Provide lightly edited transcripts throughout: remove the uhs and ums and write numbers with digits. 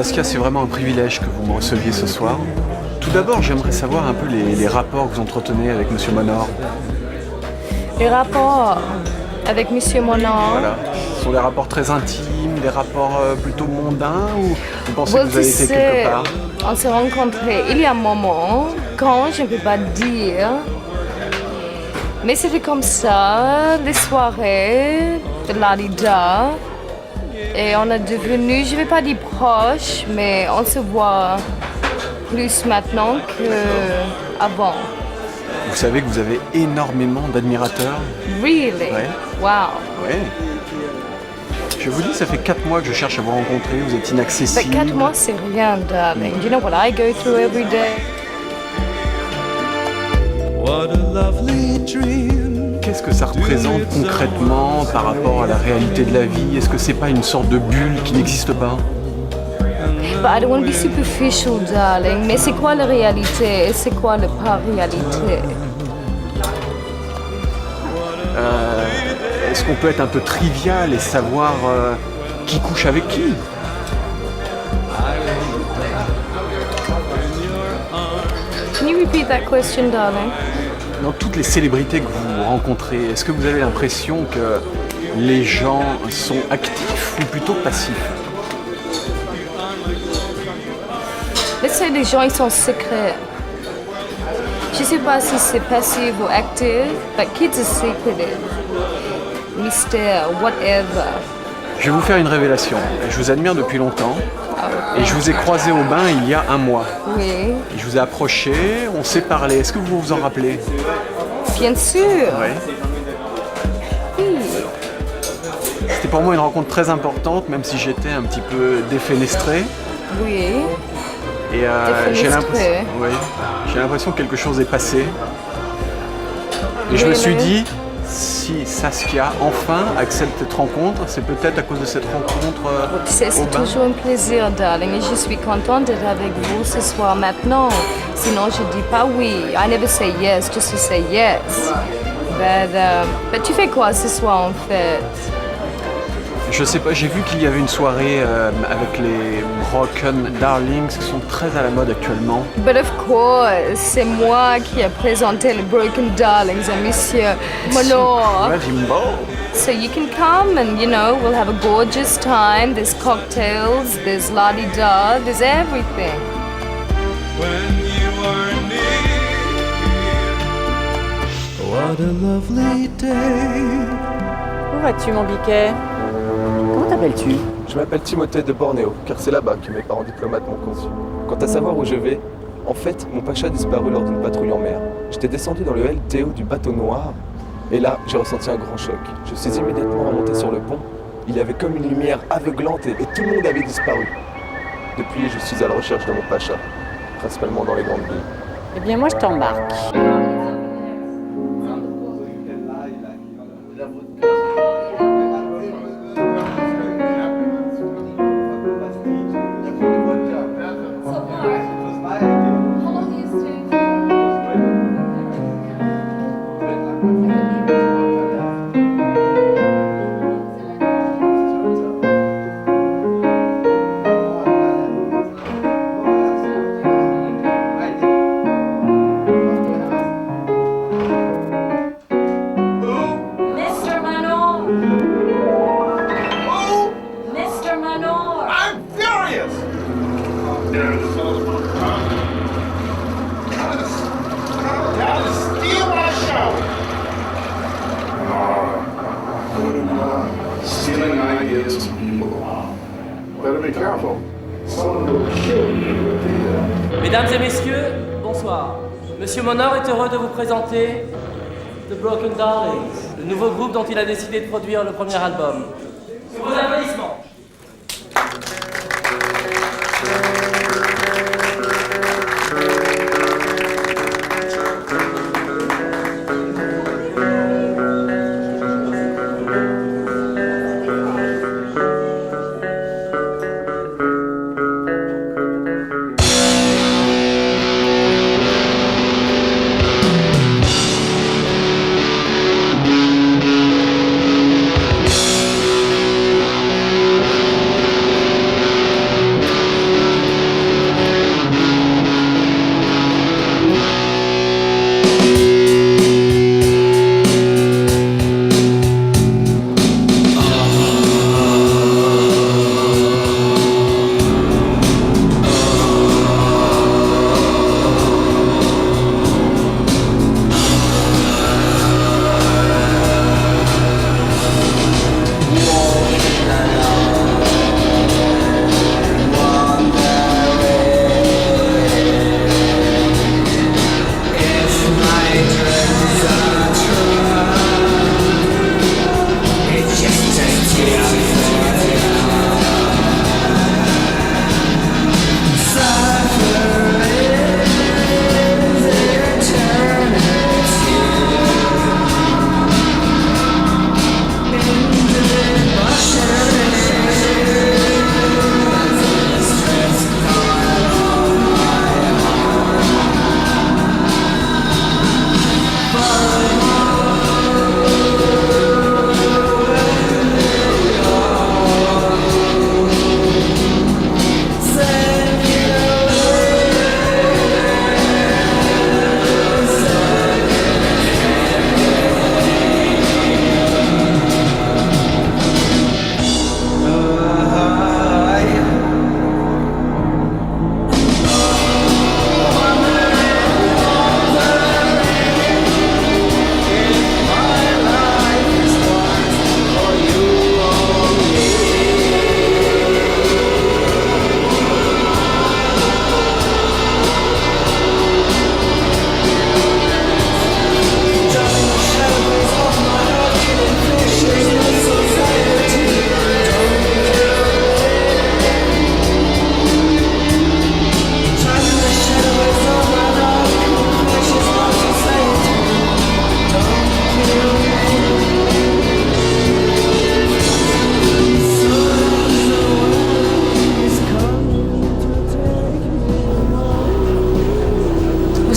Saskia, c'est vraiment un privilège que vous me receviez ce soir. Tout d'abord, j'aimerais savoir un peu les rapports que vous entretenez avec Monsieur Monor. Les rapports avec Monsieur Monor. Voilà. Ce sont des rapports très intimes, des rapports plutôt mondains, ou vous pensez que vous avez été quelque part? On s'est rencontrés il y a un moment, quand je ne peux pas dire. Mais c'était comme ça, les soirées de l'Alida. Et on est devenus, je ne vais pas dire proches, mais on se voit plus maintenant qu'avant. Vous savez que vous avez énormément d'admirateurs? Really? Ouais. Wow. Ouais. Je vous dis, ça fait 4 mois que je cherche à vous rencontrer, vous êtes inaccessible. Mais 4 mois, c'est rien, darling. Do you know what I go through every day? What a lovely dream. Qu'est-ce que ça représente concrètement par rapport à la réalité de la vie? Est-ce que c'est pas une sorte de bulle qui n'existe pas? But I don't want to be superficial, darling. Mais c'est quoi la réalité et c'est quoi la pas-réalité? Est-ce qu'on peut être un peu trivial et savoir qui couche avec qui? Can you repeat that question, darling? Dans toutes les célébrités que vous rencontrez, est-ce que vous avez l'impression que les gens sont actifs ou plutôt passifs? Laissez les gens, ils sont secrets. Je sais pas si c'est passif ou actif, but kids are secretive. Mystère, whatever. Je vais vous faire une révélation. Je vous admire depuis longtemps et je vous ai croisé au bain il y a un mois. Oui, Je vous ai approché, on s'est parlé. Est-ce que vous vous en rappelez? bien sûr. Ouais. Oui. C'était pour moi une rencontre très importante, même si j'étais un petit peu défenestré. Oui. Et j'ai Défenestré. l'impression que quelque chose est passé. Et je me suis dit, si Saskia enfin accepte cette rencontre, c'est peut-être à cause de cette rencontre Tu sais, au c'est bain. toujours un plaisir, darling, et je suis contente d'être avec vous ce soir maintenant. Sinon, je dis pas oui. I never say yes, just to say yes. But tu fais quoi ce soir, en fait? Je sais pas, j'ai vu qu'il y avait une soirée avec les Broken Darlings qui sont très à la mode actuellement. But of course, c'est moi qui ai présenté les Broken Darlings à Monsieur Monor. Ouais, Jimbo. So you can come and, you know, we'll have a gorgeous time. There's cocktails, there's la-di-da, there's everything. When you are near. What a lovely day. Où vas-tu, mon biquet? Comment t'appelles-tu? Je m'appelle Timothée de Bornéo, car c'est là-bas que mes parents diplomates m'ont conçu. Quant à savoir où je vais, en fait, mon pacha a disparu lors d'une patrouille en mer. J'étais descendu dans le LTO du bateau noir, et là, j'ai ressenti un grand choc. Je suis immédiatement remonté sur le pont. Il y avait comme une lumière aveuglante et tout le monde avait disparu. Depuis, je suis à la recherche de mon pacha, principalement dans les grandes villes. Eh bien, moi, je t'embarque. Mr. Manor! Mr. Manor! I'm furious! Trying to steal my show! Stealing ideas from people. Better be careful. Someone will kill you at the end. Mesdames et messieurs, bonsoir. Monsieur Monor est heureux de vous présenter The Broken Darlings, le nouveau groupe dont il a décidé de produire le premier album. Sous vos applaudissements.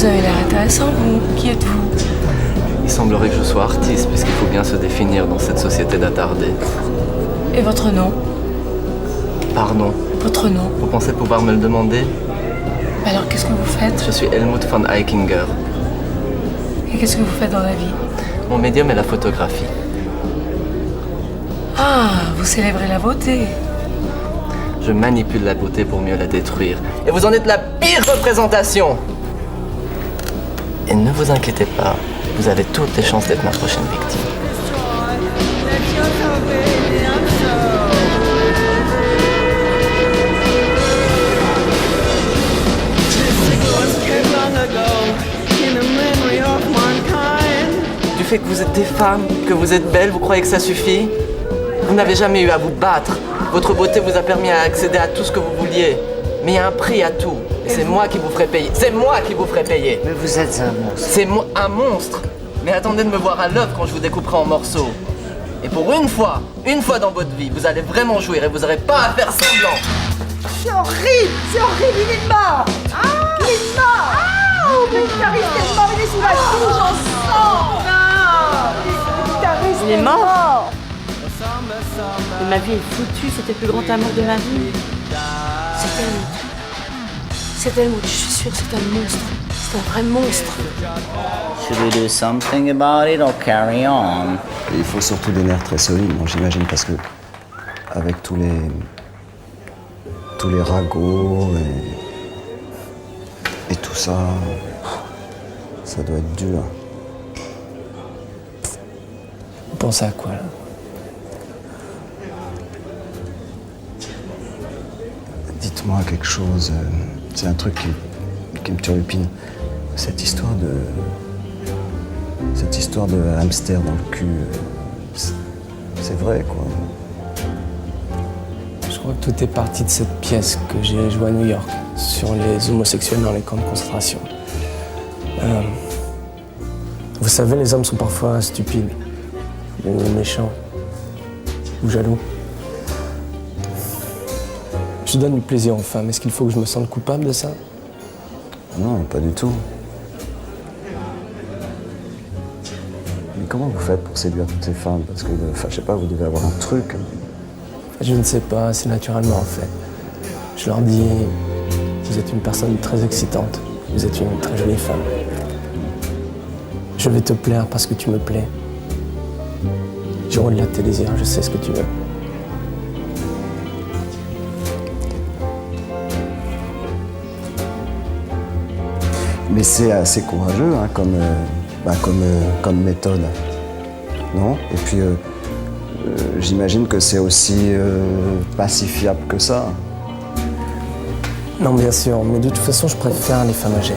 Vous avez l'air intéressant, vous. Qui êtes-vous? Il semblerait que je sois artiste, puisqu'il faut bien se définir dans cette société d'attardés. Et votre nom? Pardon, Votre nom? vous pensez pouvoir me le demander? Alors, qu'est-ce que vous faites? Je suis Helmut von Eichinger. Et qu'est-ce que vous faites dans la vie? Mon médium est la photographie. Ah, vous célébrez la beauté. Je manipule la beauté pour mieux la détruire. Et vous en êtes la pire représentation! Et ne vous inquiétez pas, vous avez toutes les chances d'être ma prochaine victime. Du fait que vous êtes des femmes, que vous êtes belles, vous croyez que ça suffit? Vous n'avez jamais eu à vous battre. Votre beauté vous a permis à accéder à tout ce que vous vouliez. Mais il y a un prix à tout. Et c'est moi qui vous ferai payer. C'est moi qui vous ferai payer. Mais vous êtes un monstre. C'est un monstre. Mais attendez de me voir à l'œuvre quand je vous découperai en morceaux. Et pour une fois dans votre vie, vous allez vraiment jouir et vous n'aurez pas à faire semblant. C'est horrible, il est mort. Il est mort. Oh, mais Clarisse est mort, il est sous la douche, j'en sens. Il est mort. Mais ma vie est foutue, c'était le plus grand amour de ma vie. C'est Helmut. C'est Helmut, je suis sûre, c'est un monstre. C'est un vrai monstre. Should we do something about it or carry on? Et il faut surtout des nerfs très solides, moi j'imagine, parce que avec tous les ragots et tout ça, ça doit être dur. Vous pensez à quoi là? Dites-moi quelque chose, c'est un truc qui me turlupine. Cette histoire de hamster dans le cul, c'est vrai quoi. Je crois que tout est parti de cette pièce que j'ai jouée à New York, sur les homosexuels dans les camps de concentration. Vous savez, les hommes sont parfois stupides, ou méchants, ou jaloux. Je donne du plaisir aux femmes. Est-ce qu'il faut que je me sente coupable de ça? Non, pas du tout. Mais comment vous faites pour séduire toutes ces femmes? Parce que, je sais pas, vous devez avoir un truc. Je ne sais pas, c'est naturellement en fait. Je leur dis, vous êtes une personne très excitante, vous êtes une très jolie femme. Je vais te plaire parce que tu me plais. Je relate tes désirs, je sais ce que tu veux. Mais c'est assez courageux hein, comme méthode, non? Et puis, j'imagine que c'est aussi pas si fiable que ça. Non, bien sûr, mais de toute façon, je préfère les femmes âgées.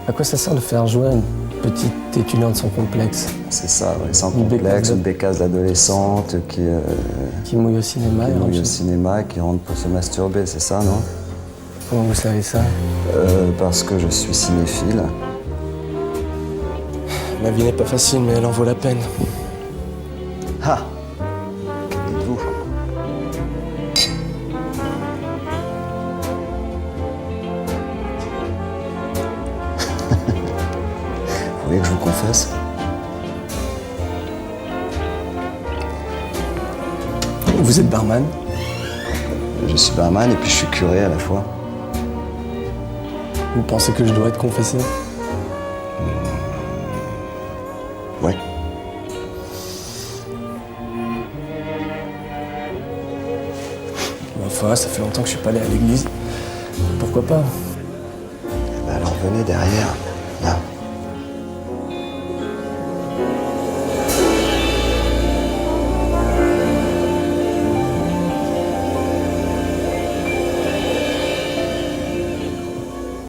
À quoi ça sert de faire jouer une petite étudiante sans complexe? C'est ça, ouais, sans complexe, une bécasse d'adolescente qui mouille au cinéma. Et qui rentre pour se masturber, c'est ça, non? Comment vous savez ça? Parce que je suis cinéphile. Ma vie n'est pas facile, mais elle en vaut la peine. Ah! Que dites-vous? Vous voulez que je vous confesse? Vous êtes barman? Je suis barman et puis je suis curé à la fois. Vous pensez que je dois être confessé? Ouais. Ma foi, ça fait longtemps que je suis pas allé à l'église. Pourquoi pas? Alors venez derrière, là.